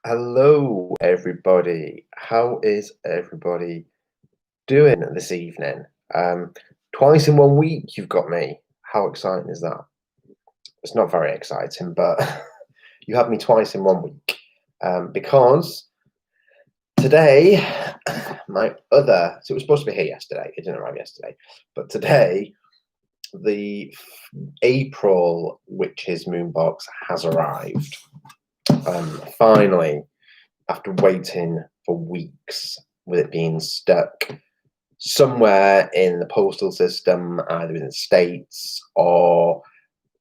Hello, everybody. How is everybody doing this evening? Um, Twice in 1 week, you've got me. How exciting is that? It's not very exciting, but you have me twice in 1 week because today, so it was supposed to be here yesterday. It didn't arrive yesterday, but today, the April Witches Moon box has arrived. Finally, after waiting for weeks with it being stuck somewhere in the postal system, either in the States or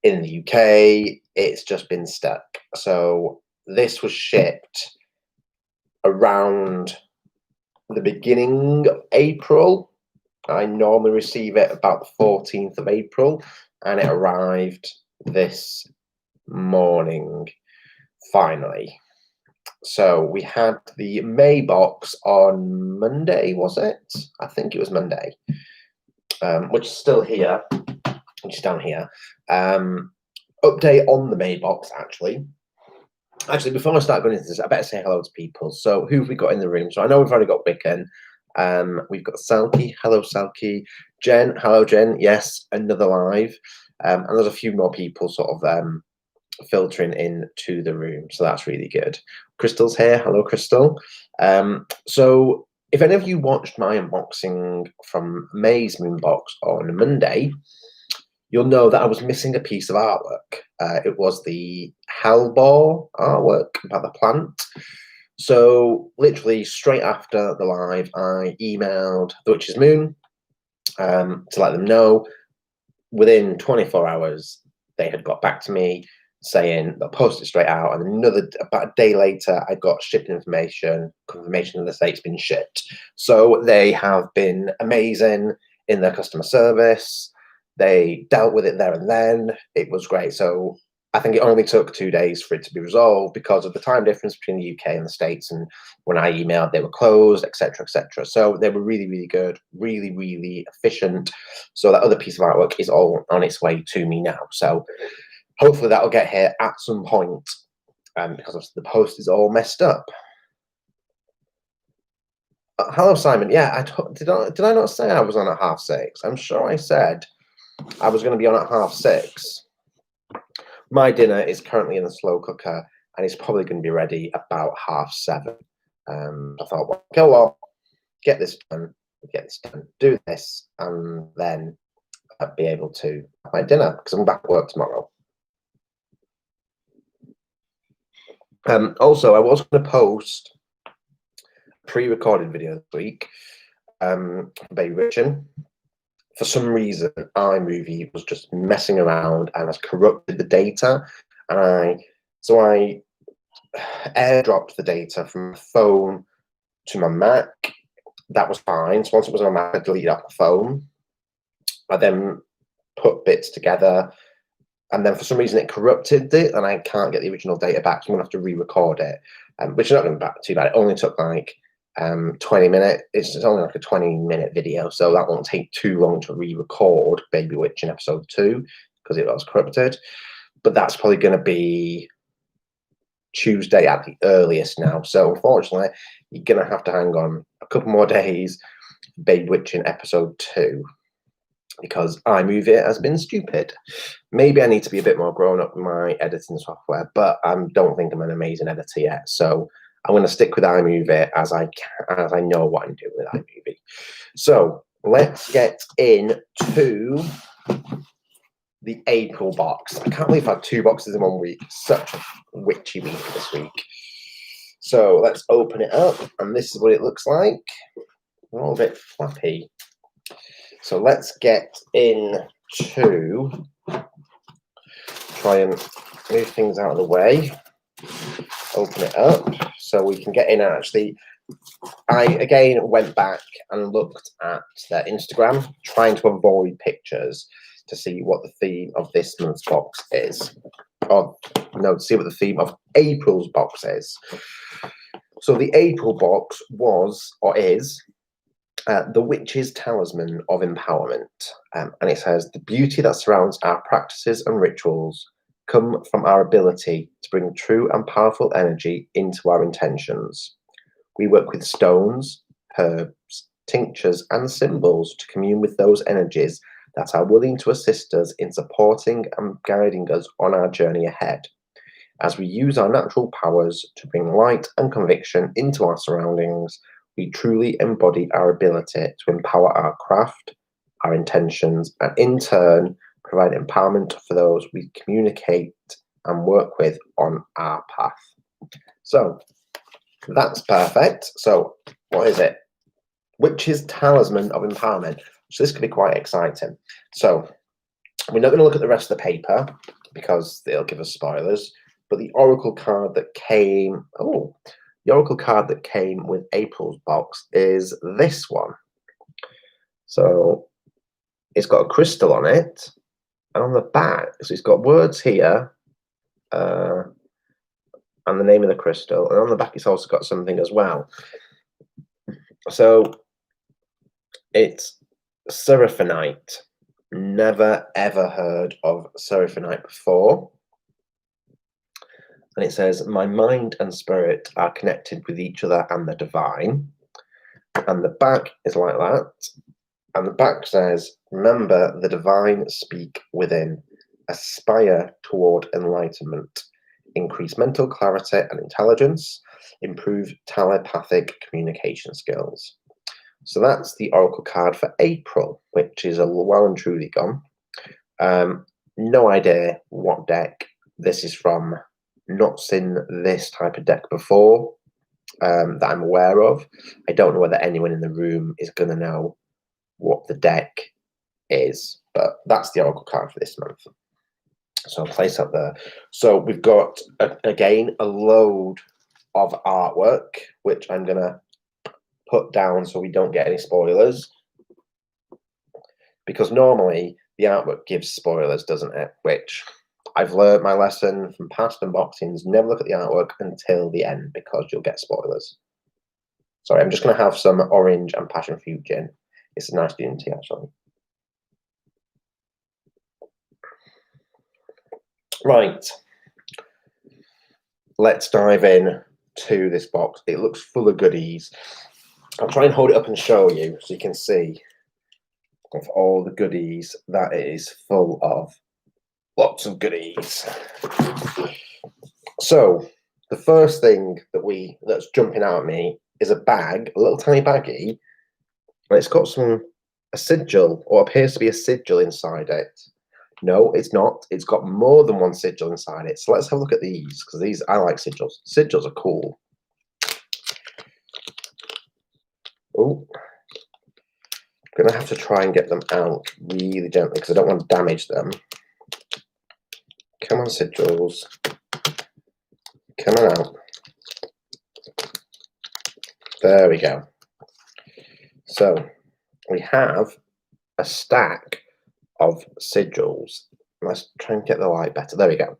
in the UK, it's just been stuck. So this was shipped around the beginning of April. I normally receive it about the 14th of April, and it arrived this morning, finally. So we had the May box on Monday, was it? I think it was Monday, which is still here, which is down here. Update on the May box, actually. Actually, before I start going into this, I better say hello to people. So who have we got in the room? So I know we've already got Wiccan. We've got Selkie. Hello, Selkie. Jen. Hello, Jen. Yes, another live. And there's a few more people sort of filtering into the room, so that's really good. Crystal's here. Hello, Crystal. So if any of you watched my unboxing from May's Moonbox on Monday, you'll know that I was missing a piece of artwork. It was the Hellbore artwork about the plant. So literally straight after the live, I emailed the Witch's Moon to let them know. Within 24 hours, they had got back to me saying they'll post it straight out, and about a day later, I got shipping confirmation that it's been shipped. So they have been amazing in their customer service. They dealt with it there and then. It was great. So I think it only took 2 days for it to be resolved because of the time difference between the UK and the States. And when I emailed, they were closed, etc., etc. So they were really, really good, really, really efficient. So that other piece of artwork is all on its way to me now. So hopefully that'll get here at some point, because obviously the post is all messed up. Hello, Simon. Yeah, did I not say I was on at 6:30? I'm sure I said I was going to be on at 6:30. My dinner is currently in the slow cooker, and it's probably going to be ready about 7:30. I thought, well, go on, get this done, do this, and then I'll be able to have my dinner because I'm back to work tomorrow. Also, I was going to post a pre-recorded video this week, Baby Richard. For some reason, iMovie was just messing around and has corrupted the data, and so I airdropped the data from my phone to my Mac. That was fine. So once it was on my Mac, I deleted off my phone. I then put bits together, and then for some reason it corrupted it, and I can't get the original data back. So I'm gonna have to re-record it, which is not going to be too bad. It only took like 20 minutes. It's only like a 20-minute video, so that won't take too long to re-record Baby Witch in episode 2 because it was corrupted. But that's probably going to be Tuesday at the earliest now. So unfortunately, you're going to have to hang on a couple more days for Baby Witch in episode 2 because iMovie has been stupid. Maybe I need to be a bit more grown up with my editing software, but I don't think I'm an amazing editor yet. So I'm going to stick with iMovie as I know what I'm doing with iMovie. So let's get into the April box. I can't believe I had 2 boxes in 1 week. Such a witchy week this week. So let's open it up, and this is what it looks like. We're all a bit flappy. So let's get into try and move things out of the way. Open it up so we can get in. Actually, I again went back and looked at their Instagram, trying to avoid pictures to see what the theme of this month's box is. To see what the theme of April's box is. So the April box was, or is, the Witch's Talisman of Empowerment. And it says, the beauty that surrounds our practices and rituals come from our ability to bring true and powerful energy into our intentions. We work with stones, herbs, tinctures, and symbols to commune with those energies that are willing to assist us in supporting and guiding us on our journey ahead. As we use our natural powers to bring light and conviction into our surroundings, we truly embody our ability to empower our craft, our intentions, and in turn, provide empowerment for those we communicate and work with on our path. So that's perfect. So what is it? Witch's Talisman of Empowerment. So this could be quite exciting. So we're not going to look at the rest of the paper because they'll give us spoilers. But the oracle card that came, with April's box is this one. So it's got a crystal on it, and on the back, so it's got words here, and the name of the crystal, and on the back it's also got something as well. So it's Seraphinite. Never ever heard of Seraphinite before. And it says, my mind and spirit are connected with each other and the divine. And the back is like that. And the back says, remember the divine speak within. Aspire toward enlightenment. Increase mental clarity and intelligence. Improve telepathic communication skills. So that's the oracle card for April, which is well and truly gone. No idea what deck this is from. Not seen this type of deck before that I'm aware of. I don't know whether anyone in the room is going to know what the deck is, but that's the oracle card for this month. So I'll place that there. So we've got, again, a load of artwork, which I'm going to put down so we don't get any spoilers. Because normally the artwork gives spoilers, doesn't it? Which I've learned my lesson from past unboxings. Never look at the artwork until the end because you'll get spoilers. Sorry, I'm just going to have some orange and passion fruit gin. It's a nice green tea, actually. Right. Let's dive in to this box. It looks full of goodies. I'll try and hold it up and show you so you can see of all the goodies that it is full of. Lots of goodies. So the first thing that's jumping out at me is a bag, a little tiny baggie, and it's got a sigil, or appears to be a sigil inside it. No, it's not. It's got more than one sigil inside it. So let's have a look at these, because I like sigils. Sigils are cool. Oh, I'm gonna have to try and get them out really gently because I don't want to damage them. Come on, sigils. Come on out. There we go. So we have a stack of sigils. Let's try and get the light better. There we go.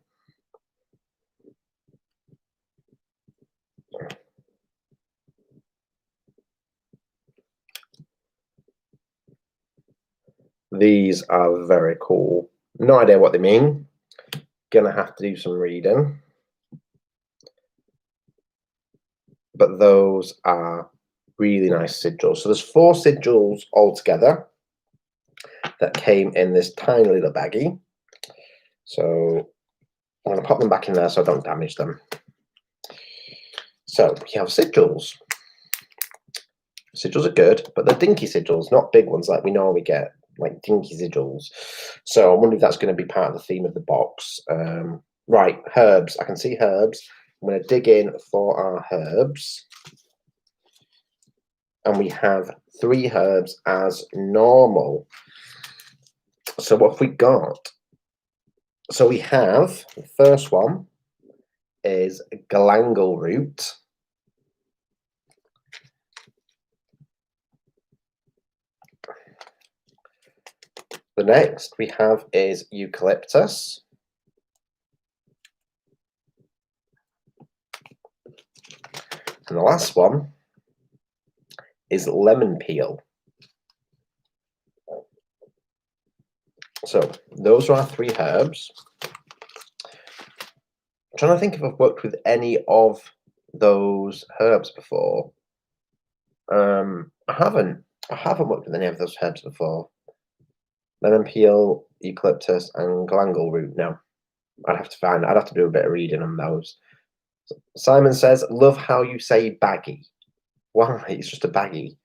These are very cool. No idea what they mean. Gonna have to do some reading. But those are really nice sigils. So there's 4 sigils altogether that came in this tiny little baggie. So I'm going to pop them back in there so I don't damage them. So we have sigils. Sigils are good, but they're dinky sigils, not big ones like we normally get, like dinky sigils. So I wonder if that's going to be part of the theme of the box. Right, herbs. I can see herbs. I'm going to dig in for our herbs. And we have 3 herbs as normal. So what have we got? So we have, the first one is galangal root. The next we have is eucalyptus. And the last one is lemon peel. So those are our 3 herbs. I'm trying to think if I've worked with any of those herbs before. I haven't. I haven't worked with any of those herbs before. Lemon peel, eucalyptus, and galangal root. No, I'd have to do a bit of reading on those. Simon says, "Love how you say baggy." Why? It's just a baggy.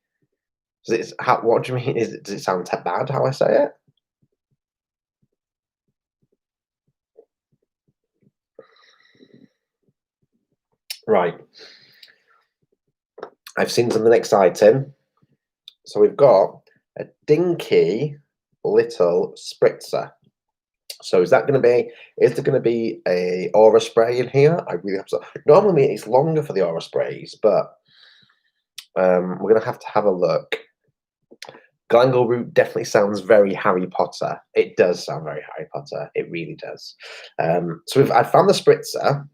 What do you mean? Does it sound bad how I say it? Right. I've seen something exciting. So we've got a dinky little spritzer. So is that going to be? Is there going to be a aura spray in here? I really hope so. Normally it's longer for the aura sprays, but we're going to have a look. Galangal root definitely sounds very Harry Potter. It does sound very Harry Potter. It really does. I found the spritzer.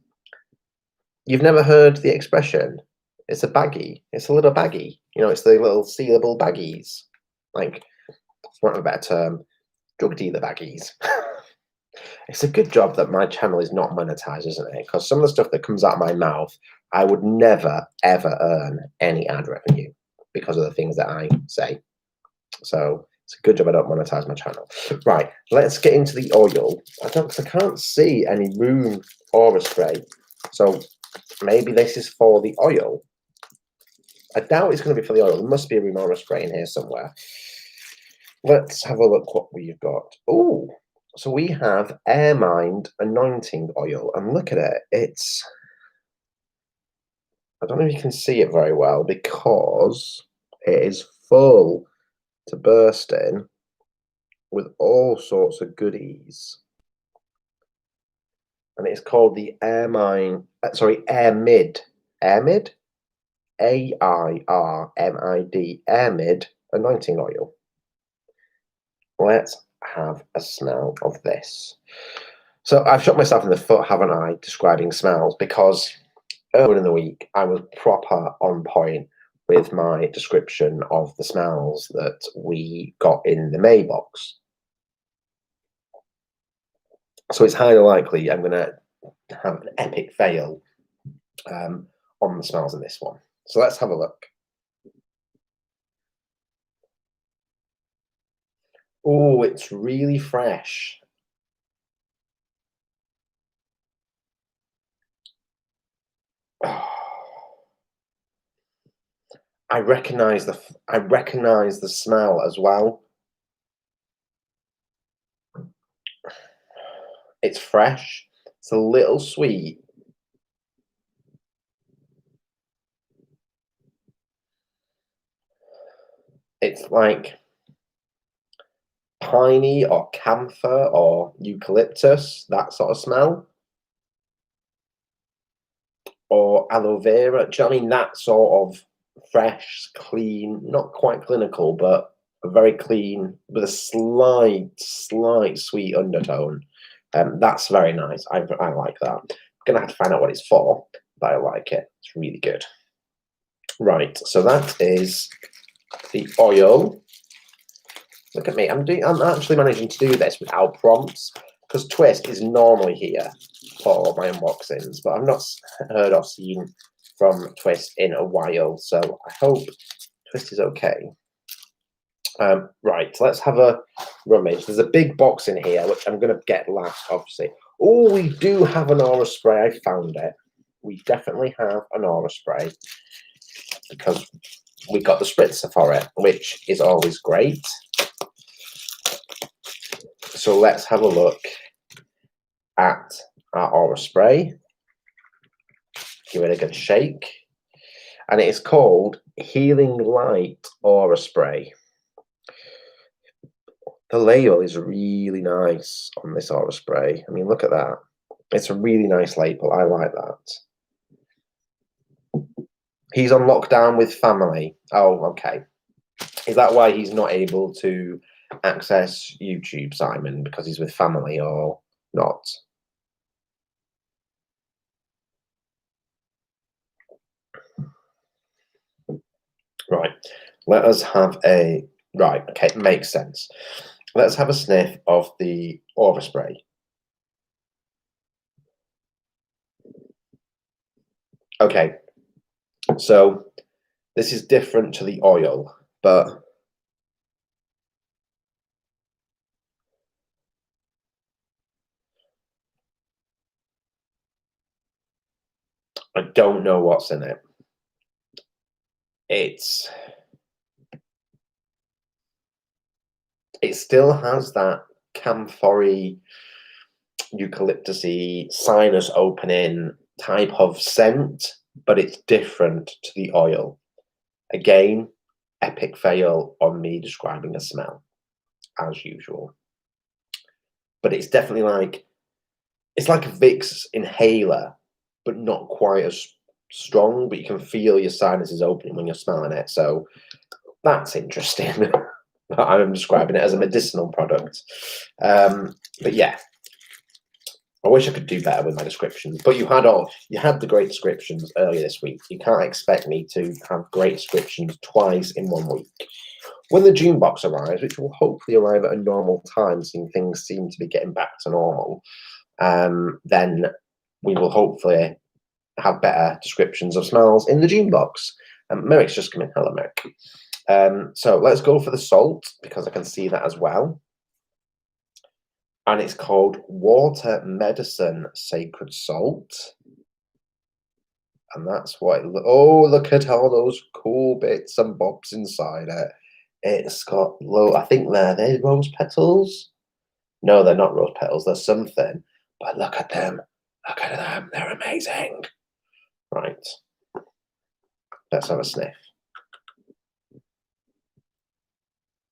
You've never heard the expression? It's a baggie. It's a little baggie. You know, it's the little sealable baggies. Like, for want of a better term, drug dealer baggies. It's a good job that my channel is not monetized, isn't it? Because some of the stuff that comes out of my mouth, I would never, ever earn any ad revenue because of the things that I say. So it's a good job I don't monetize my channel. Right, let's get into the oil. I can't see any room aura spray. So maybe this is for the oil. I doubt it's going to be for the oil. There must be a room aura spray in here somewhere. Let's have a look what we've got. Oh, so we have Airmind Anointing Oil, and look at it. I don't know if you can see it very well because it is full to bursting with all sorts of goodies. And it's called the Airmid, Airmid, AIRMID, Airmid Anointing Oil. Let's have a smell of this. So I've shot myself in the foot, haven't I, describing smells, because earlier in the week I was proper on point with my description of the smells that we got in the May box. So it's highly likely I'm going to have an epic fail on the smells in this one. So let's have a look. Oh, it's really fresh. I recognize the smell as well. It's fresh. It's a little sweet. It's like piney or camphor or eucalyptus, that sort of smell. Or aloe vera. Do you know what I mean? That sort of fresh, clean, not quite clinical, but a very clean with a slight sweet undertone. That's very nice. I like that. I'm gonna have to find out what it's for, but I like it. It's really good. Right, so that is the oil. Look at me. I'm actually managing to do this without prompts because Twist is normally here for my unboxings, but I've not heard or seen from Twist in a while, so I hope Twist is okay. Right, let's have a rummage. There's a big box in here, which I'm going to get last, obviously. Oh, we do have an aura spray. I found it. We definitely have an aura spray because we got the spritzer for it, which is always great. So let's have a look at our aura spray. Give it a good shake. And it is called Healing Light Aura Spray. The label is really nice on this aura spray. I mean, look at that. It's a really nice label. I like that. He's on lockdown with family. Oh, okay. Is that why he's not able to access YouTube, Simon? Because he's with family or not? Right. Let us have a... Right, okay, makes sense. Let's have a sniff of the aura spray. Okay, so this is different to the oil, but I don't know what's in it. It still has that camphory, eucalyptusy, sinus opening type of scent, but it's different to the oil. Again, epic fail on me describing a smell, as usual. But it's definitely like it's like a Vicks inhaler, but not quite as strong. But you can feel your sinuses opening when you're smelling it. So that's interesting. I'm describing it as a medicinal product. But yeah, I wish I could do better with my descriptions. But you had the great descriptions earlier this week. You can't expect me to have great descriptions twice in 1 week. When the June box arrives, which will hopefully arrive at a normal time, seeing things seem to be getting back to normal, then we will hopefully have better descriptions of smells in the June box. Merrick's just come in. Hello, Merrick. So let's go for the salt, because I can see that as well. And it's called Water Medicine Sacred Salt. And that's what oh, look at all those cool bits and bobs inside it. It's got I think they're rose petals. No, they're not rose petals. They're something. But look at them. Look at them. They're amazing. Right. Let's have a sniff.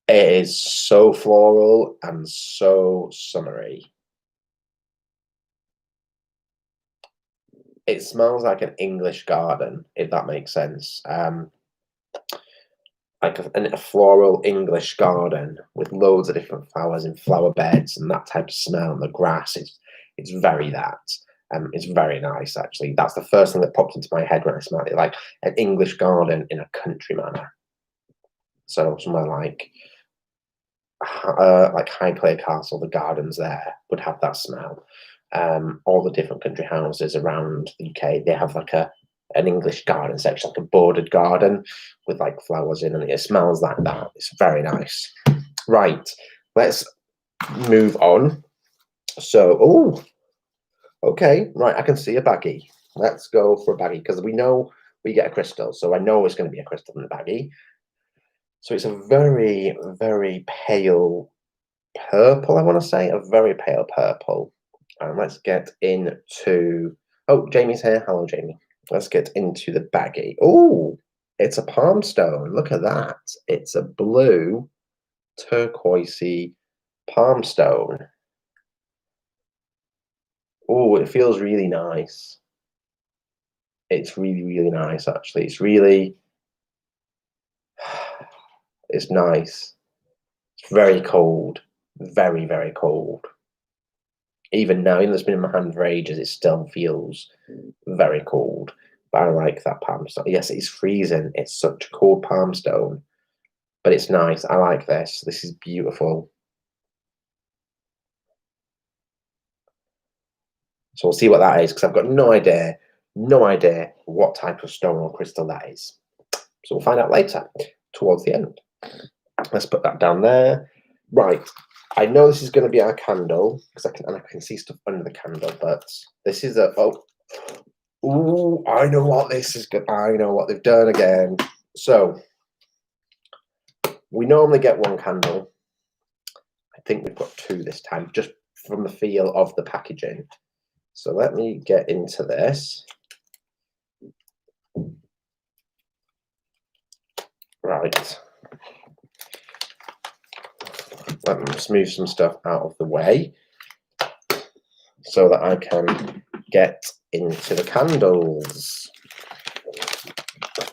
It is so floral and so summery. It smells like an English garden, if that makes sense. Like a floral English garden with loads of different flowers in flower beds and that type of smell. And the grass, it's very that. It's very nice, actually. That's the first thing that popped into my head when I smelled it, like an English garden in a country manner. So somewhere like Highclere Castle, the gardens there would have that smell. All the different country houses around the UK, they have like an English garden section, like a bordered garden with like flowers in, and it smells like that. It's very nice. Right, let's move on. So, oh, okay, right, I can see a baggie. Let's go for a baggie, because we know we get a crystal, so I know it's going to be a crystal in the baggie. So it's a very, very pale purple, I want to say, a very pale purple. And let's get into. Oh, Jamie's here. Hello, Jamie. Let's get into the baggie. Oh, it's a palm stone. Look at that. It's a blue, turquoisey palm stone. Oh, it feels really nice. It's really, really nice, actually. It's nice. It's very cold. Very, very cold. Even now, even though it's been in my hand for ages, it still feels very cold. But I like that palm stone. Yes, it's freezing. It's such a cold palm stone, but it's nice. I like this. This is beautiful. So we'll see what that is, because I've got no idea what type of stone or crystal that is. So we'll find out later, towards the end. Let's put that down there. Right. I know this is going to be our candle, because I can see stuff under the candle, but this is I know what this is. I know what they've done again. So we normally get one candle. I think we've got two this time, just from the feel of the packaging. So let me get into this. Right. Let me just move some stuff out of the way so that I can get into the candles.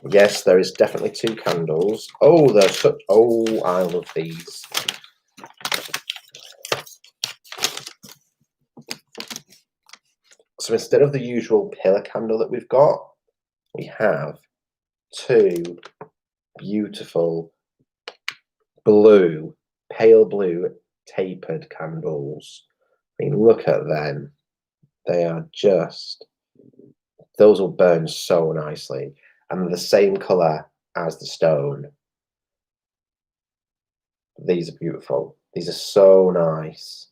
Yes, there is definitely two candles. Oh, they're such. Oh, I love these. So instead of the usual pillar candle that we've got, we have two beautiful blue, pale blue tapered candles. I mean, look at them. They are just Those will burn so nicely, and they're the same colour as the stone. These are beautiful. These are so nice,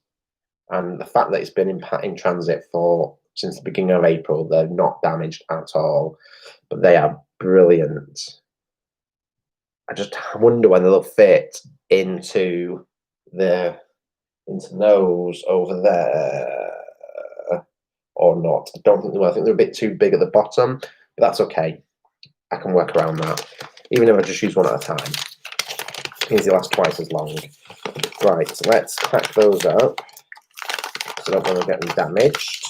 and the fact that it's been in transit for since the beginning of April, they're not damaged at all, but they are brilliant. I just wonder whether they'll fit the into those over there or not. I don't think they will. I think they're a bit too big at the bottom, but that's okay. I can work around that, even if I just use one at a time. Means they last twice as long. Right, so let's crack those up. So I don't want to get them damaged.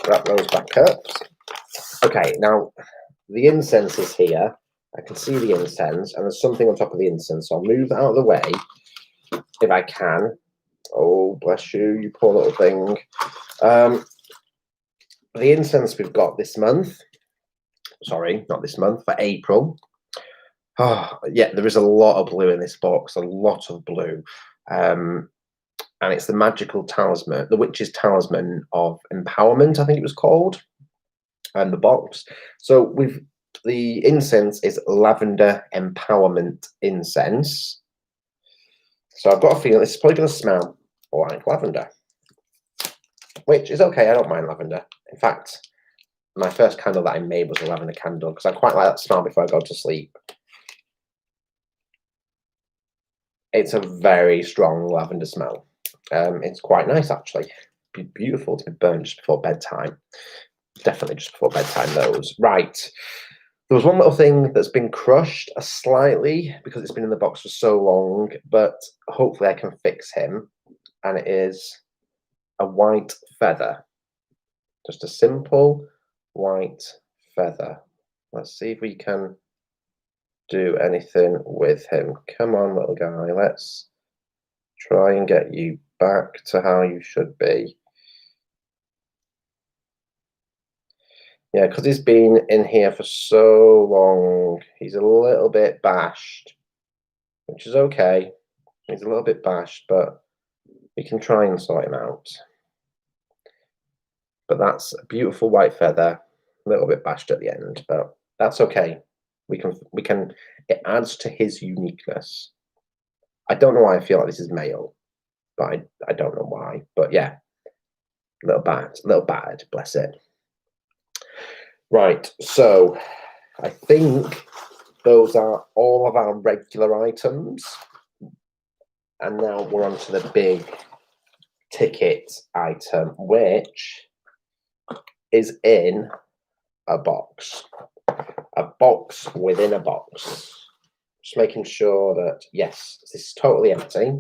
Wrap those back up. Okay, now the incense is here. I can see the incense, and there's something on top of the incense. So I'll move that out of the way if I can. Oh, bless you, you poor little thing. The incense we've got this month. Sorry, not this month, for April. Oh, yeah, there is a lot of blue in this box, a lot of blue. And it's the magical talisman, the witch's talisman of empowerment, I think it was called, and the box. So the incense is lavender empowerment incense. So I've got a feeling this is probably going to smell like lavender, which is okay. I don't mind lavender. In fact, my first candle that I made was a lavender candle because I quite like that smell before I go to sleep. It's a very strong lavender smell. It's quite nice, actually. Beautiful to be burned just before bedtime. Definitely just before bedtime, those. Right. There was one little thing that's been crushed slightly because it's been in the box for so long, but hopefully I can fix him. And it is a white feather. Just a simple white feather. Let's see if we can do anything with him. Come on, little guy. Let's try and get you back to how you should be. Yeah, because he's been in here for so long, he's a little bit bashed, which is okay. He's a little bit bashed, but we can try and sort him out. But that's a beautiful white feather, a little bit bashed at the end, but that's okay. We can. It adds to his uniqueness. I don't know why I feel like this is male, but I don't know why. But yeah, little bad, bless it. Right, so I think those are all of our regular items. And now we're on to the big ticket item, which is in a box. A box within a box. Just making sure that, yes, this is totally empty.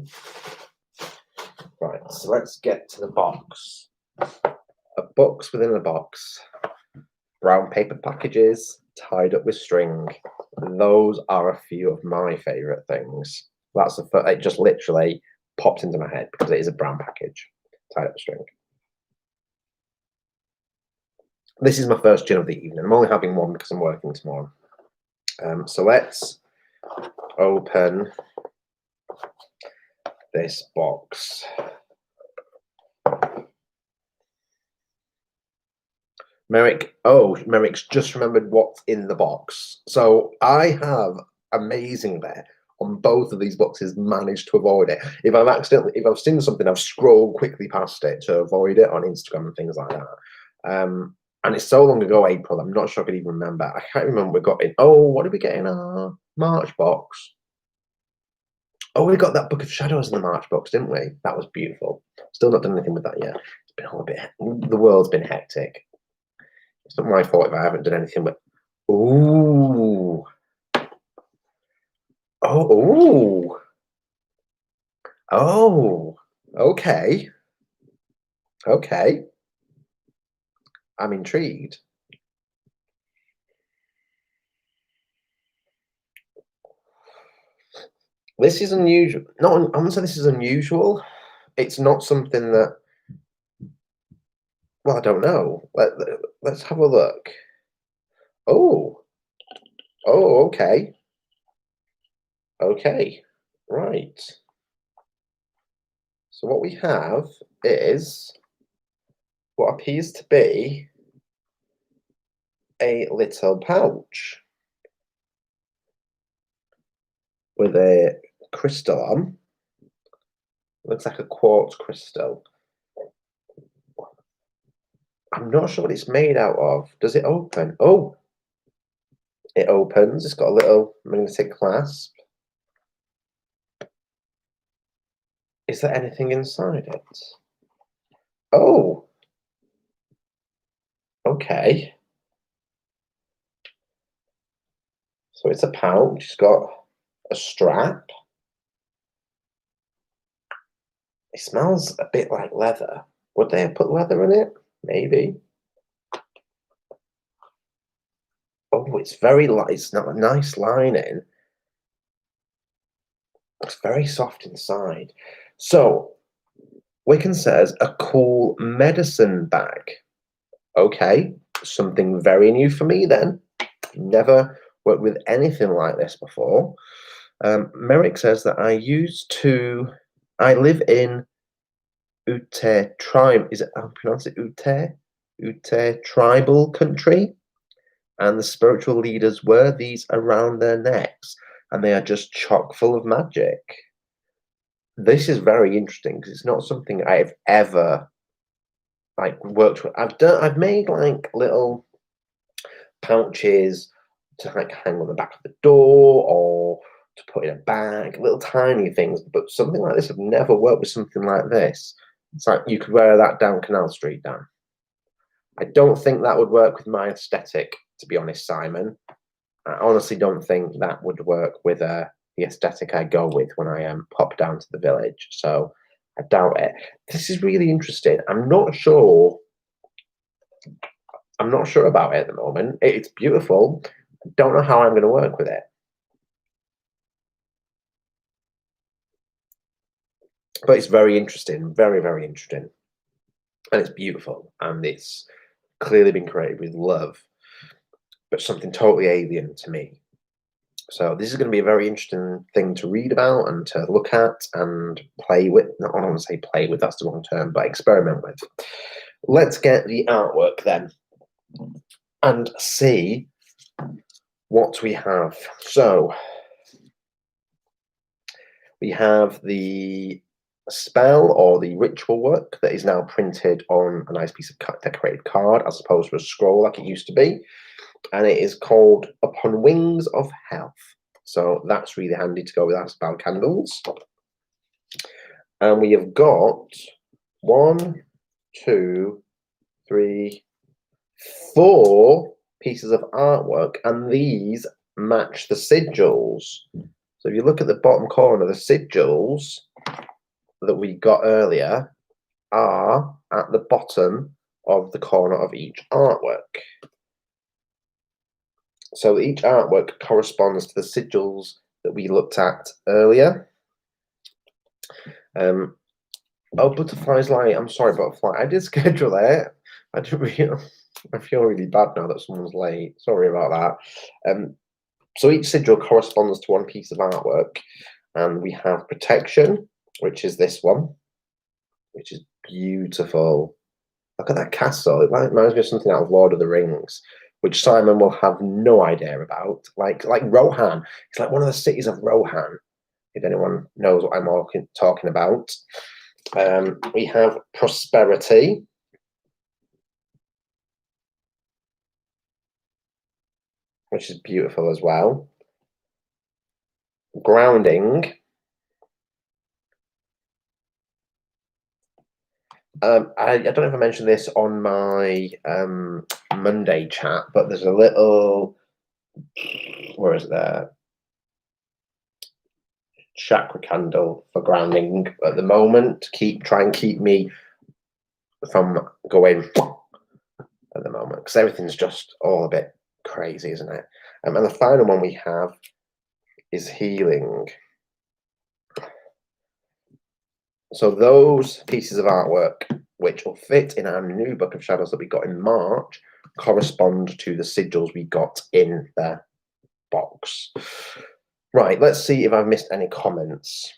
Right, so let's get to the box. A box within a box. Brown paper packages tied up with string. And those are a few of my favourite things. That's the first, it just literally popped into my head because it is a brown package tied up with string. This is my first gin of the evening. I'm only having one because I'm working tomorrow. So let's open this box. Merrick's just remembered what's in the box. So I have amazingly on both of these boxes managed to avoid it. If I've seen something, I've scrolled quickly past it to avoid it on Instagram and things like that. And it's so long ago, April, I'm not sure I could even remember. I can't remember what we got in. Oh, what did we get in our March box? Oh, we got that Book of Shadows in the March box, didn't we? That was beautiful. Still not done anything with that yet. It's been all a bit. The world's been hectic. It's not my fault if I haven't done anything with. Ooh. Oh. Oh. Okay. Okay. I'm intrigued. This is unusual. I wouldn't say this is unusual. It's not something that. Well, I don't know. Let's have a look. Oh. Oh, okay. Okay. Right. So what we have is what appears to be a little pouch with a crystal on. Looks like a quartz crystal. I'm not sure what it's made out of. Does it open? Oh, it opens. It's got a little magnetic clasp. Is there anything inside it? Oh, okay. So it's a pouch. It's got a strap. It smells a bit like leather. Would they have put leather in it? Maybe. Oh, it's very light. It's not a nice lining. It's very soft inside. So, Wiccan says a cool medicine bag. Okay, something very new for me then. Never worked with anything like this before. Merrick says that I live in Ute tribe. Is it how pronounce it? Ute tribal country, and the spiritual leaders wear these around their necks, and they are just chock full of magic. This is very interesting because it's not something I've ever worked with. I've made like little pouches to like hang on the back of the door or to put in a bag, little tiny things. But something like this, I've never worked with something like this. It's like you could wear that down Canal Street, Dan. I don't think that would work with my aesthetic, to be honest, Simon. I honestly don't think that would work with the aesthetic I go with when I pop down to the village. So I doubt it. This is really interesting. I'm not sure about it at the moment. It's beautiful. I don't know how I'm going to work with it. But it's very interesting. Very, very interesting. And it's beautiful. And it's clearly been created with love. But something totally alien to me. So this is going to be a very interesting thing to read about and to look at and play with. No, I don't want to say play with, that's the wrong term, but experiment with. Let's get the artwork then and see what we have. So we have the spell or the ritual work that is now printed on a nice piece of decorated card as opposed to a scroll like it used to be. And it is called Upon Wings of Health. So that's really handy to go with our spell candles. And we have got 1, 2, 3, 4 pieces of artwork, and these match the sigils. So if you look at the bottom corner, the sigils that we got earlier are at the bottom of the corner of each artwork. So each artwork corresponds to the sigils that we looked at earlier. Oh, Butterfly's Light. I'm sorry, Butterfly. I did schedule it. I feel really bad now that someone's late. Sorry about that. So each sigil corresponds to one piece of artwork, and we have Protection, which is this one, which is beautiful. Look at that castle. It reminds me of something out of Lord of the Rings, which Simon will have no idea about. Like Rohan. It's like one of the cities of Rohan, if anyone knows what I'm talking about. We have Prosperity. Which is beautiful as well. Grounding. I don't know if I mentioned this on my Monday chat, but there's a little, where is there? Chakra candle for grounding at the moment. Try and keep me from going at the moment, because everything's just all a bit crazy, isn't it? And the final one we have is Healing. So those pieces of artwork, which will fit in our new Book of Shadows that we got in March, correspond to the sigils we got in the box. Right, let's see if I've missed any comments.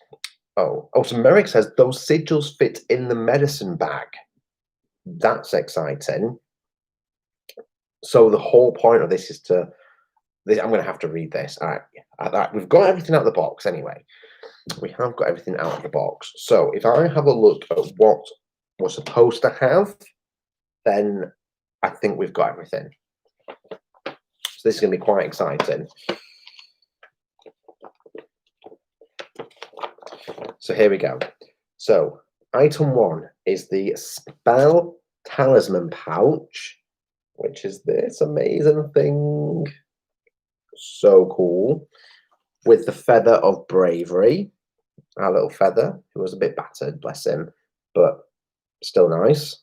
So Merrick says those sigils fit in the medicine bag. That's exciting. So the whole point of this is to. I'm going to have to read this. All right, we've got everything out of the box anyway. We have got everything out of the box. So if I have a look at what we're supposed to have, then I think we've got everything. So this is going to be quite exciting. So here we go. So item 1 is the Spell Talisman pouch, which is this amazing thing. So cool. With the feather of bravery. Our little feather, who was a bit battered, bless him, but still nice.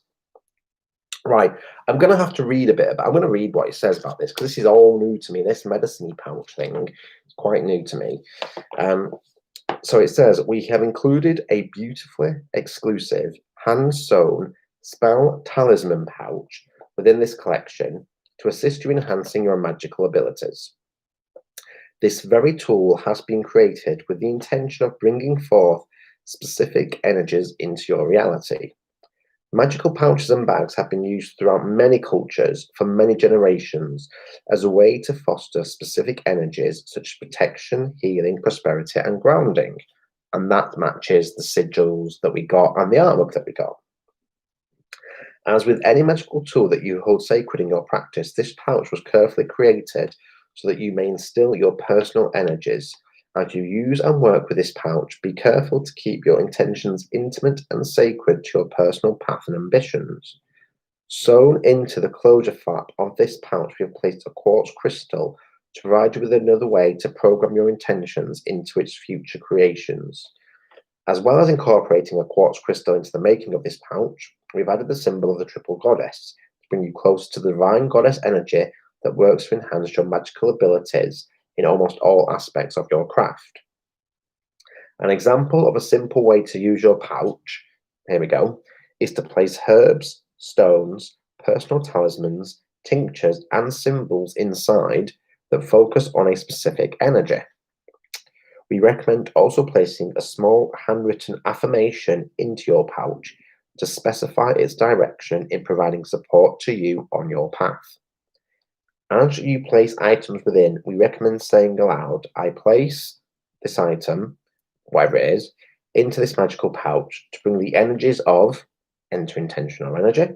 Right, I'm going to have to read a bit about. I'm going to read what it says about this because this is all new to me. This medicine pouch thing is quite new to me. So it says we have included a beautifully exclusive hand-sewn spell talisman pouch within this collection to assist you in enhancing your magical abilities. This very tool has been created with the intention of bringing forth specific energies into your reality. Magical pouches and bags have been used throughout many cultures for many generations as a way to foster specific energies such as protection, healing, prosperity, and grounding. And that matches the sigils that we got and the artwork that we got. As with any magical tool that you hold sacred in your practice, this pouch was carefully created so that you may instill your personal energies. As you use and work with this pouch, be careful to keep your intentions intimate and sacred to your personal path and ambitions. Sewn into the closure flap of this pouch, we have placed a quartz crystal to provide you with another way to program your intentions into its future creations. As well as incorporating a quartz crystal into the making of this pouch, we've added the symbol of the triple goddess to bring you close to the divine goddess energy that works to enhance your magical abilities in almost all aspects of your craft. An example of a simple way to use your pouch, here we go, is to place herbs, stones, personal talismans, tinctures, and symbols inside that focus on a specific energy. We recommend also placing a small handwritten affirmation into your pouch to specify its direction in providing support to you on your path. As you place items within, we recommend saying aloud, I place this item, whatever it is, into this magical pouch to bring the energies of, enter intentional energy,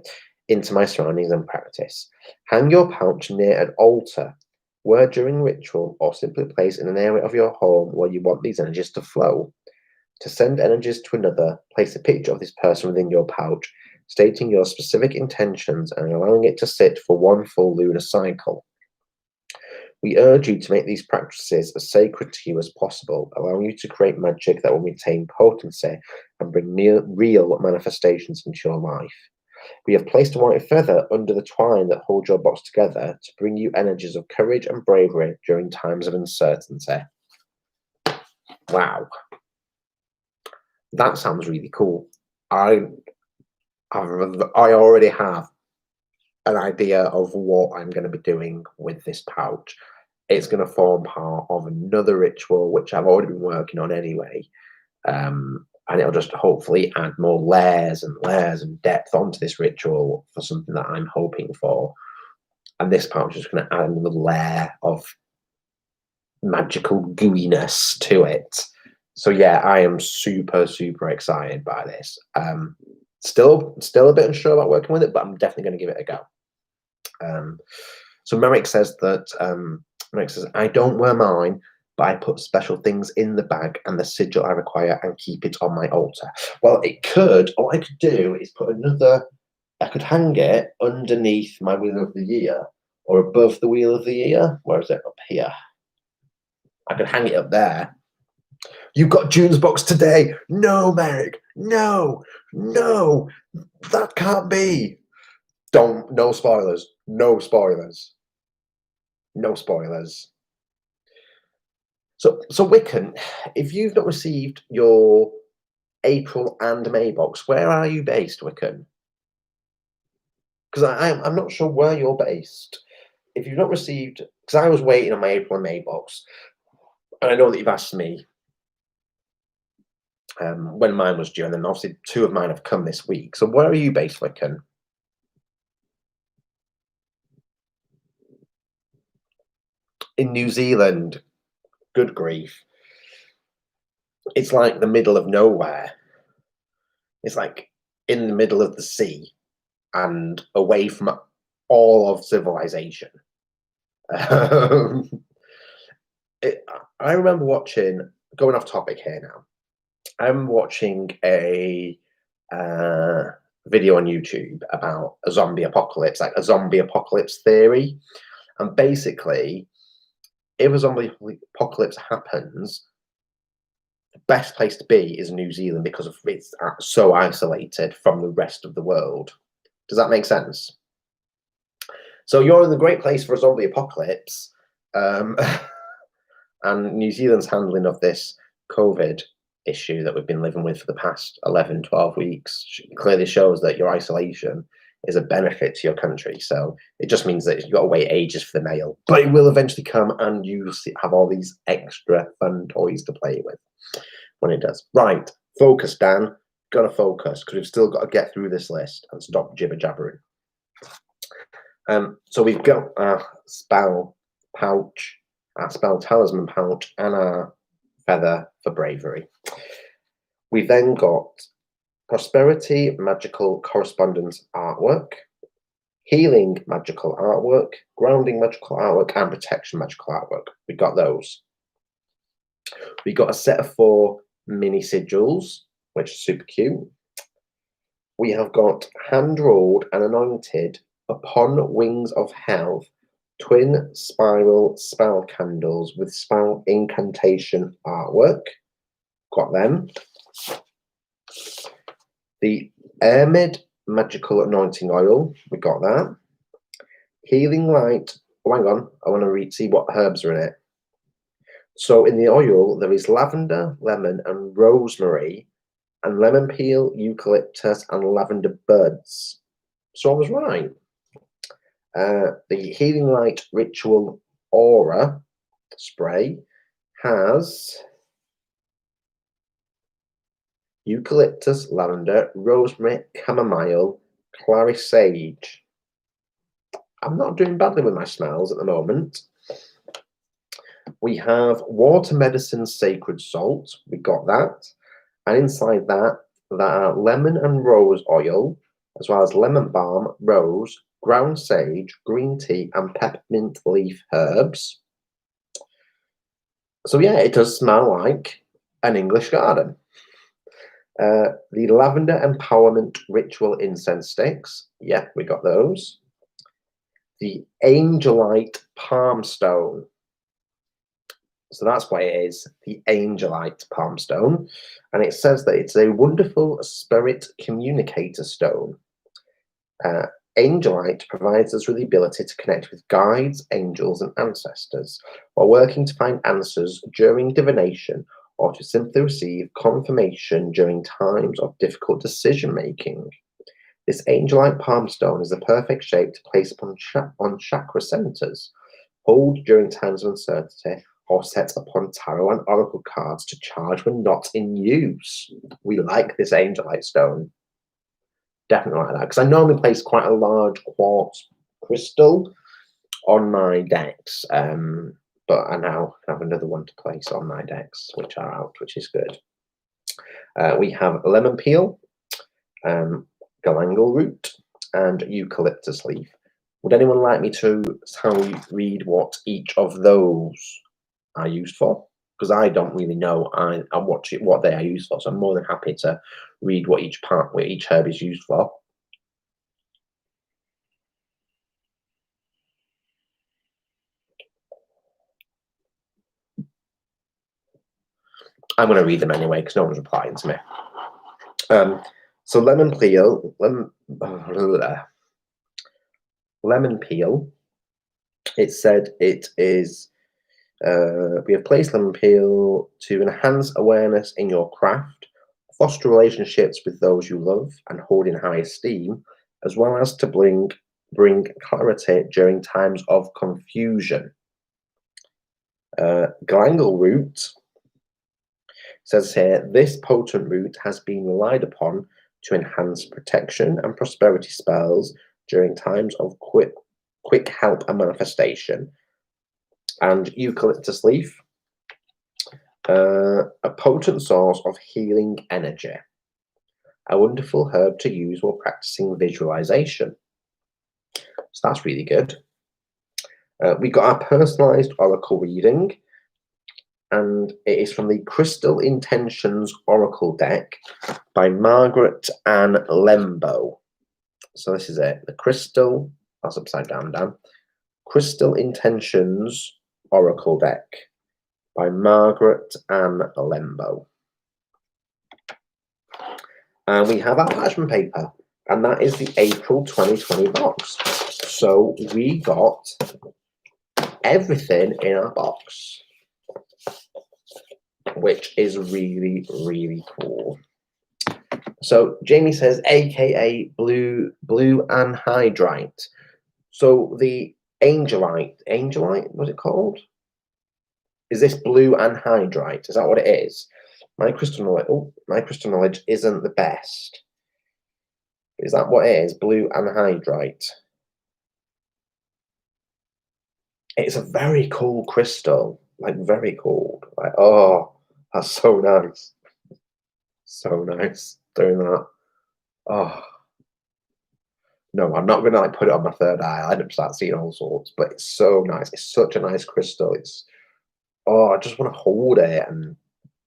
into my surroundings and practice. Hang your pouch near an altar, where during ritual, or simply place in an area of your home where you want these energies to flow. To send energies to another, place a picture of this person within your pouch, stating your specific intentions and allowing it to sit for one full lunar cycle. We urge you to make these practices as sacred to you as possible, allowing you to create magic that will retain potency and bring real manifestations into your life. We have placed a white feather under the twine that holds your box together to bring you energies of courage and bravery during times of uncertainty. Wow. That sounds really cool. I already have an idea of what I'm going to be doing with this pouch. It's going to form part of another ritual, which I've already been working on anyway. And it'll just hopefully add more layers and depth onto this ritual for something that I'm hoping for. And this pouch is going to add another layer of magical gooiness to it. So yeah, I am super, super excited by this. Still a bit unsure about working with it, but I'm definitely going to give it a go. So Merrick says that I don't wear mine, but I put special things in the bag and the sigil I require and keep it on my altar. Well, what I could do is I could hang it underneath my Wheel of the Year or above the Wheel of the Year. Where is it? Up here. I could hang it up there. You got June's box today. No, Merrick. No, that can't be. No spoilers. No spoilers. No spoilers. So Wiccan, if you've not received your April and May box, where are you based, Wiccan? Because I'm not sure where you're based. If you've not received, because I was waiting on my April and May box, and I know that you've asked me when mine was due, and then obviously 2 of mine have come this week. So where are you based, Wiccan? In New Zealand. Good grief. It's like the middle of nowhere. It's like in the middle of the sea and away from all of civilization. Um, it, I remember watching, going off topic here now, I'm watching a video on YouTube about a zombie apocalypse, like a zombie apocalypse theory. And basically, if a zombie apocalypse happens, the best place to be is New Zealand because of it's so isolated from the rest of the world. Does that make sense? So you're in the great place for a zombie apocalypse, and New Zealand's handling of this COVID issue that we've been living with for the past 11, 12 weeks clearly shows that your isolation is a benefit to your country. So it just means that you've got to wait ages for the mail, but it will eventually come and you have all these extra fun toys to play with when it does. Right, focus, Dan. Got to focus because we've still got to get through this list and stop jibber jabbering. So we've got our spell pouch, our spell talisman pouch, and our feather for bravery. We've then got prosperity magical correspondence artwork, healing magical artwork, grounding magical artwork, and protection magical artwork. We got those. We got a set of 4 mini sigils, which is super cute. We have got hand rolled and anointed upon wings of health twin spiral spell candles with spell incantation artwork. Got them. The Airmid magical anointing oil. We got that. Healing light. Oh, hang on. I want to see what herbs are in it. So in the oil, there is lavender, lemon, and rosemary, and lemon peel, eucalyptus, and lavender buds. So I was right. The Healing Light Ritual Aura spray has eucalyptus, lavender, rosemary, chamomile, clary sage. I'm not doing badly with my smells at the moment. We have water medicine sacred salt. We got that. And inside that, there are lemon and rose oil, as well as lemon balm, rose, ground sage, green tea, and peppermint leaf herbs. So yeah, it does smell like an English garden. The lavender empowerment ritual incense sticks. Yeah, we got those. The angelite palm stone. So that's what it is, the angelite palm stone. And it says that it's a wonderful spirit communicator stone. Angelite provides us with the ability to connect with guides, angels, and ancestors while working to find answers during divination or to simply receive confirmation during times of difficult decision making. This angelite palm stone is the perfect shape to place on chakra centers, hold during times of uncertainty, or set upon tarot and oracle cards to charge when not in use. We like this angelite stone. Definitely like that, because I normally place quite a large quartz crystal on my decks, but I now have another one to place on my decks, which are out, which is good. We have lemon peel, galangal root, and eucalyptus leaf. Would anyone like me to read what each of those are used for? Because I don't really know. I watch it what they are used for, so I'm more than happy to read what each herb is used for. I'm going to read them anyway because no one's replying to me. So lemon peel, lemon peel. It said it is. We have placed lemon peel to enhance awareness in your craft, foster relationships with those you love, and hold in high esteem, as well as to bring clarity during times of confusion. Galangal root says here, this potent root has been relied upon to enhance protection and prosperity spells during times of quick help and manifestation. And eucalyptus leaf, a potent source of healing energy. A wonderful herb to use while practicing visualization. So that's really good. We got our personalized oracle reading, and it is from the Crystal Intentions Oracle deck by Margaret Ann Lembo. So this is it. The Crystal, that's upside down, Dan. Crystal Intentions Oracle deck by Margaret Ann Lembo. And we have our parchment paper, and that is the April 2020 box. So we got everything in our box, which is really, really cool. So Jamie says, AKA blue anhydrite. So the angelite, what's it called? Is this blue anhydrite? Is that what it is? My crystal knowledge isn't the best. Is that what it is? Blue anhydrite. It's a very cool crystal, like very cool. Like, oh, that's so nice. So nice doing that. Oh. No, I'm not going to like put it on my third eye. I end up start seeing all sorts, but it's so nice. It's such a nice crystal. I just want to hold it and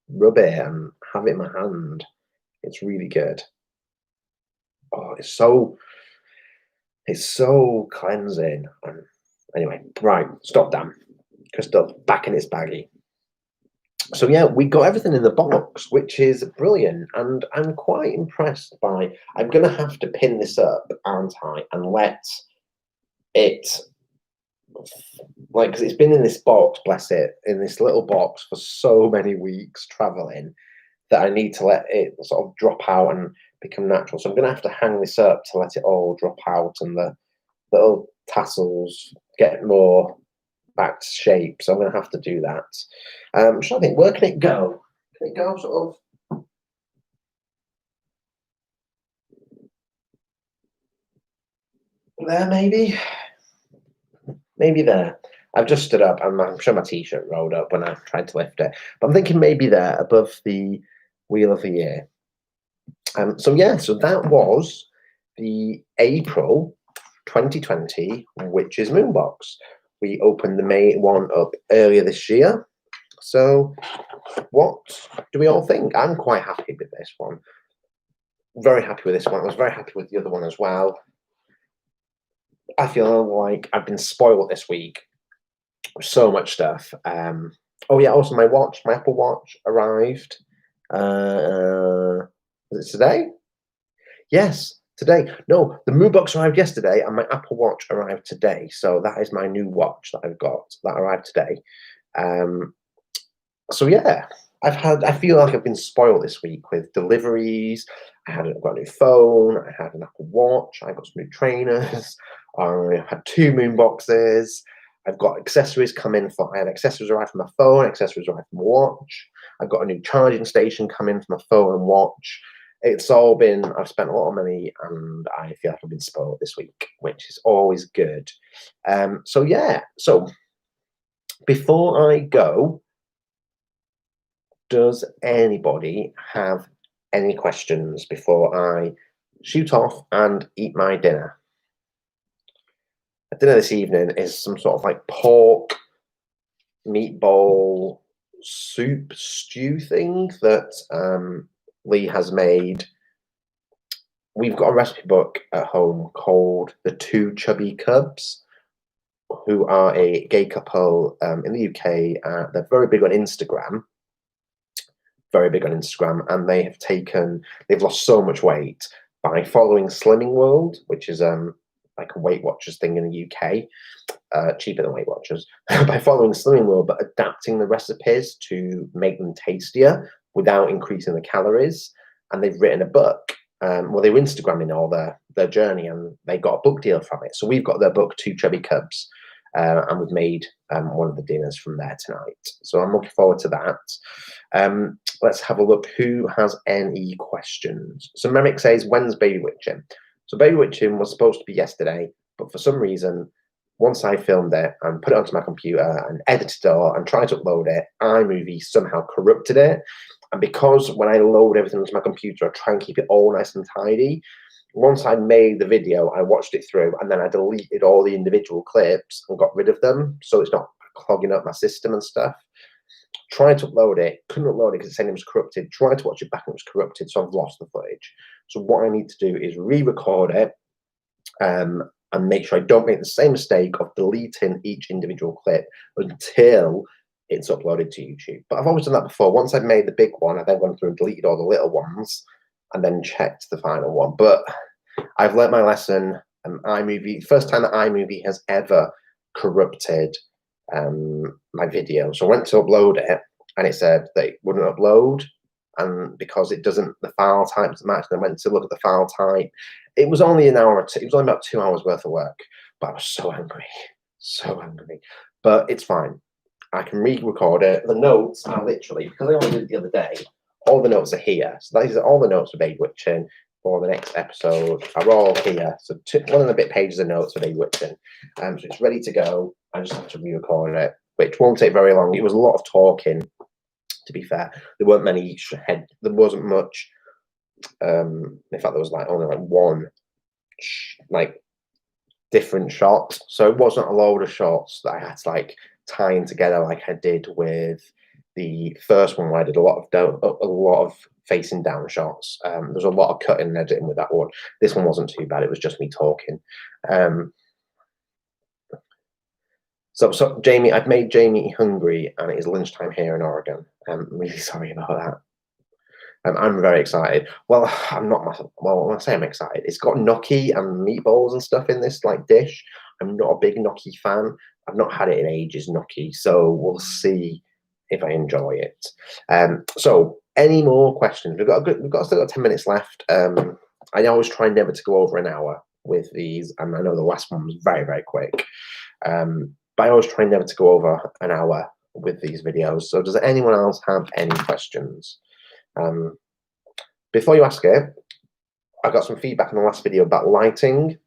rub it and have it in my hand. It's really good. Oh, it's so cleansing. Anyway, right, stop, Dan. Crystal back in its baggie. So yeah, we got everything in the box, which is brilliant, and I'm quite impressed by. I'm going to have to pin this up, aren't I, and let it, like, because it's been in this box, bless it, in this little box for so many weeks traveling, that I need to let it sort of drop out and become natural. So I'm going to have to hang this up to let it all drop out and the little tassels get more back to shape. So I'm going to have to do that. I'm trying to think, where can it go? Can it go sort of there, maybe? Maybe there. I've just stood up and I'm sure my t-shirt rolled up when I tried to lift it. But I'm thinking maybe there above the Wheel of the Year. So that was the April 2020 Witch's Moonbox. We opened the May one up earlier this year. So what do we all think? I'm quite happy with this one. Very happy with this one. I was very happy with the other one as well. I feel like I've been spoiled this week. So much stuff. Oh yeah, also my Apple Watch arrived. Was it today? Yes, today. No, the Moonbox arrived yesterday and my Apple Watch arrived today. So that is my new watch that I've got that arrived today. So yeah, I feel like I've been spoiled this week with deliveries. I've got a new phone, I had an Apple Watch, I got some new trainers, I had 2 moon boxes, I've got accessories I had accessories arrive from my phone, accessories arrive from my watch, I've got a new charging station come in for my phone and watch. It's all been, I've spent a lot of money and I feel like I've been spoiled this week, which is always good. So before I go, does anybody have any questions before I shoot off and eat my dinner? Dinner this evening is some sort of like pork meatball soup stew thing that Lee has made. We've got a recipe book at home called The Two Chubby Cubs, who are a gay couple in the UK. They're very big on Instagram. And they've lost so much weight by following Slimming World, which is like a Weight Watchers thing in the UK, cheaper than Weight Watchers, by following Slimming World, but adapting the recipes to make them tastier without increasing the calories. And they've written a book. They were Instagramming all their journey, and they got a book deal from it. So we've got their book, Two Chubby Cubs, and we've made one of the dinners from there tonight. So I'm looking forward to that. let's have a look who has any questions. So Merrick says, when's baby witching? So baby witching was supposed to be yesterday, but for some reason, once I filmed it and put it onto my computer and edited it all and tried to upload it, iMovie somehow corrupted it. And because when I load everything onto my computer, I try and keep it all nice and tidy. Once I made the video, I watched it through and then I deleted all the individual clips and got rid of them, so it's not clogging up my system and stuff. Tried to upload it, couldn't upload it because it said it was corrupted. Tried to watch it back and it was corrupted, so I've lost the footage. So what I need to do is re-record it and make sure I don't make the same mistake of deleting each individual clip until it's uploaded to YouTube. But I've always done that before. Once I've made the big one, I've then gone through and deleted all the little ones and then checked the final one. But I've learnt my lesson. iMovie, first time that iMovie has ever corrupted my video. So I went to upload it and it said that it wouldn't upload, and because it doesn't, the file type doesn't match. And I went to look at the file type. It was only an hour or two. It was only about 2 hours worth of work, but I was so angry, so angry. But it's fine. I can re-record it. The notes are literally, because I only did it the other day, all the notes are here. So these are all the notes for Baby Witching for the next episode are all here. So one of the bit pages of notes for Baby Witching. So it's ready to go. I just have to re-record it, which won't take very long. It was a lot of talking, to be fair. There weren't many there wasn't much. In fact, there was only one different shots. So it wasn't a load of shots that I had to tie in together like I did with the first one, where I did a lot of facing down shots. There's a lot of cutting and editing with that one. This one wasn't too bad. It was just me talking. So Jamie, I've made Jamie hungry, and it is lunchtime here in Oregon. I'm really sorry about that. I'm very excited. Well, I'm not. Well, when I say I'm excited, it's got gnocchi and meatballs and stuff in this dish. I'm not a big gnocchi fan. I've not had it in ages, gnocchi. So we'll see if I enjoy it. So any more questions? We've still got 10 minutes left. I always try never to go over an hour with these, and I know the last one was very, very quick. But I always try never to go over an hour with these videos. So does anyone else have any questions? Before you ask it, I got some feedback in the last video about lighting,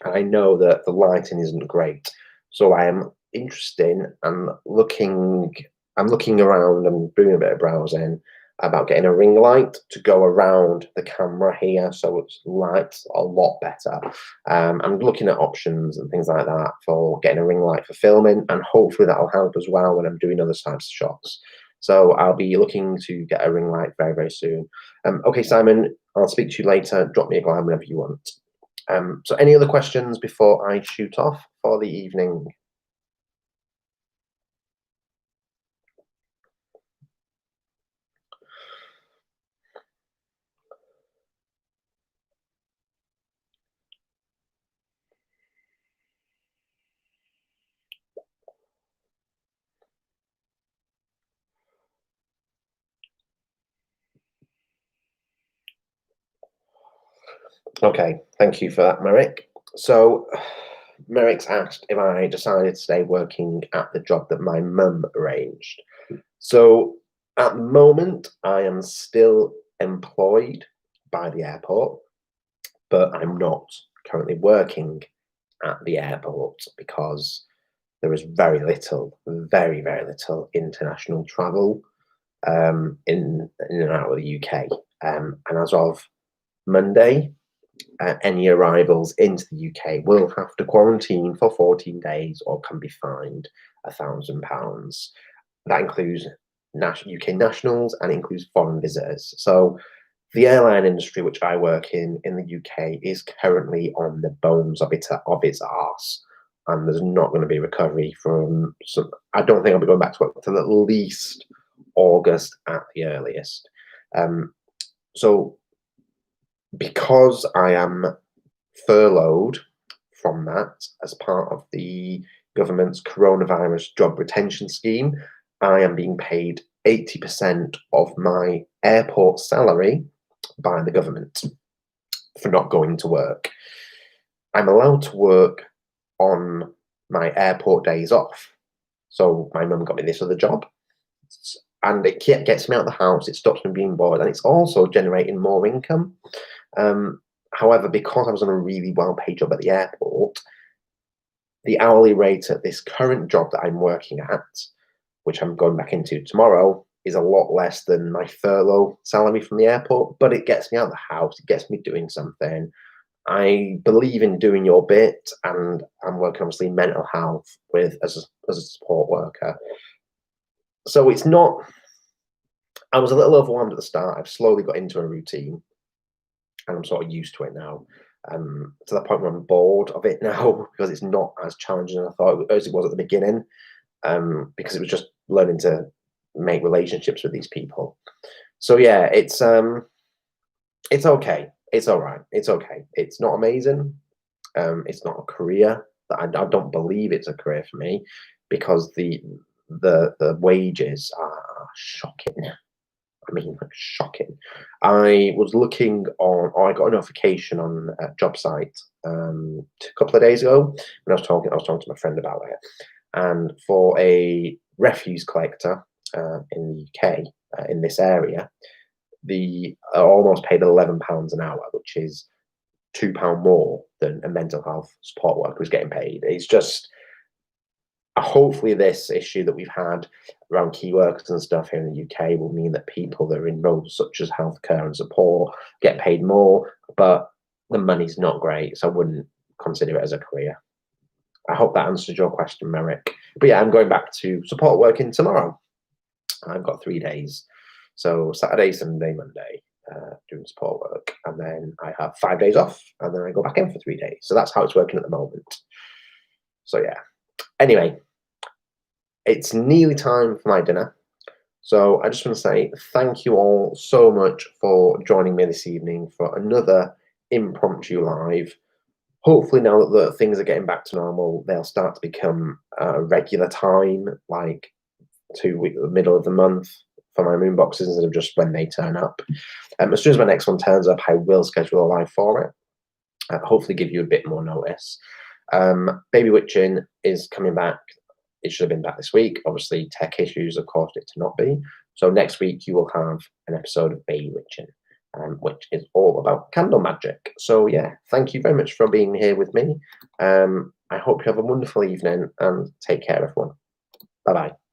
and I know that the lighting isn't great. So I am interested and looking around and doing a bit of browsing about getting a ring light to go around the camera here, so it's lights a lot better. I'm looking at options and things like that for getting a ring light for filming, and hopefully that'll help as well when I'm doing other types of shots. So I'll be looking to get a ring light very, very soon. Okay, Simon, I'll speak to you later. Drop me a line whenever you want. So any other questions before I shoot off for the evening? Okay, thank you for that, Merrick. So Merrick's asked if I decided to stay working at the job that my mum arranged. So at the moment, I am still employed by the airport, but I'm not currently working at the airport because there is very, very little international travel in and out of the UK. And as of Monday, any arrivals into the UK will have to quarantine for 14 days or can be fined £1,000. That includes UK nationals and includes foreign visitors. So the airline industry, which I work in the UK, is currently on the bones of its arse, and there's not going to be recovery from. I don't think I'll be going back to work until at least August at the earliest. So because I am furloughed from that as part of the government's coronavirus job retention scheme, I am being paid 80% of my airport salary by the government for not going to work. I'm allowed to work on my airport days off. So my mum got me this other job. and it gets me out of the house. It stops me being bored, and it's also generating more income. However, because I was on a really well-paid job at the airport, the hourly rate at this current job that I'm working at, which I'm going back into tomorrow, is a lot less than my furlough salary from the airport, but it gets me out of the house. It gets me doing something. I believe in doing your bit, and I'm working obviously mental health with as a support worker. So it's not. I was a little overwhelmed at the start. I've slowly got into a routine, and I'm sort of used to it now. To the point where I'm bored of it now because it's not as challenging as I thought as it was at the beginning. Because it was just learning to make relationships with these people. So yeah, it's okay. It's all right. It's okay. It's not amazing. It's not a career. I don't believe it's a career for me because the wages are shocking. I mean, like, shocking. I was looking on, or I got a notification on a job site a couple of days ago when I was talking to my friend about it, and for a refuse collector in the UK in this area, the almost paid £11 an hour, which is £2 more than a mental health support worker was getting paid. It's just hopefully this issue that we've had around key workers and stuff here in the UK will mean that people that are in roles such as healthcare and support get paid more, but the money's not great, so I wouldn't consider it as a career. I hope that answers your question, Merrick. But yeah, I'm going back to support working tomorrow. I've got 3 days. So Saturday, Sunday, Monday, doing support work. And then I have 5 days off, and then I go back in for 3 days. So that's how it's working at the moment. So yeah. Anyway, it's nearly time for my dinner. So I just want to say thank you all so much for joining me this evening for another impromptu live. Hopefully, now that the things are getting back to normal, they'll start to become a regular time, like 2 week, the middle of the month for my moon boxes instead of just when they turn up. As soon as my next one turns up, I will schedule a live for it. Hopefully, give you a bit more notice. Baby Witching is coming back. It should have been back this week. Obviously, tech issues have caused it to not be. So next week you will have an episode of Baby Witching, which is all about candle magic. So yeah, thank you very much for being here with me. I hope you have a wonderful evening and take care, everyone. Bye bye.